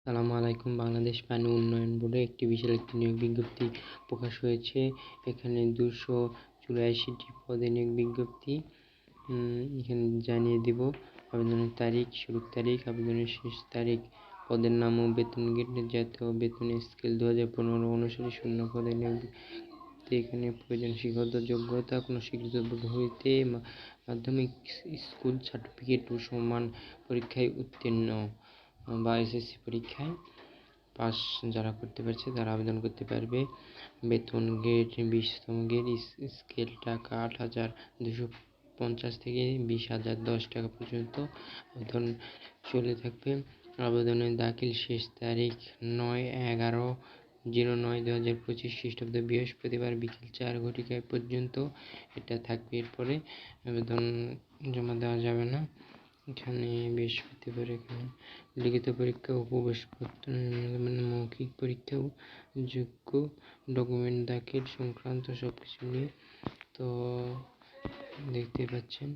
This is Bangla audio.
আসসালামু আলাইকুম। বাংলাদেশ পানি উন্নয়ন বোর্ডে একটি নিয়োগ বিজ্ঞপ্তি প্রকাশ হয়েছে। এখানে 284টি পদে নিয়োগ বিজ্ঞপ্তি এখানে জানিয়ে দিব। আবেদনের তারিখ, শুরুর তারিখ, আবেদনের শেষ তারিখ, পদের নাম ও বেতন গ্রেড, জাতীয় বেতন স্কেল 2015 অনুসারে শূন্য পদে নিয়োগ। এখানে প্রয়োজন শিক্ষাগত যোগ্যতা কোনো স্বীকৃত বোর্ড হইতে মাধ্যমিক স্কুল সার্টিফিকেট ও সমান পরীক্ষায় উত্তীর্ণ বা এসএসসি পরীক্ষায় পাস যারা করতে পারছে তারা আবেদন করতে পারবে। বেতন গ্রেড 20তম গ্রেড, স্কেল টাকা 8,250 থেকে 20,010 টাকা পর্যন্ত আবেদন চলে থাকবে। আবেদনের দাখিল শেষ তারিখ 9/11/09/2025 খ্রিস্টাব্দ বৃহস্পতিবার বিকেল 4 ঘটিকা পর্যন্ত এটা থাকবে। এরপরে আবেদন জমা দেওয়া যাবে না। এখানে বৃহস্পতিবার এখানে লিখিত পরীক্ষা ও প্রবেশপত্র মৌখিক পরীক্ষা ও যোগ্য ডকুমেন্ট দাখিল সংক্রান্ত সব কিছু নিয়ে তো দেখতে পাচ্ছেন।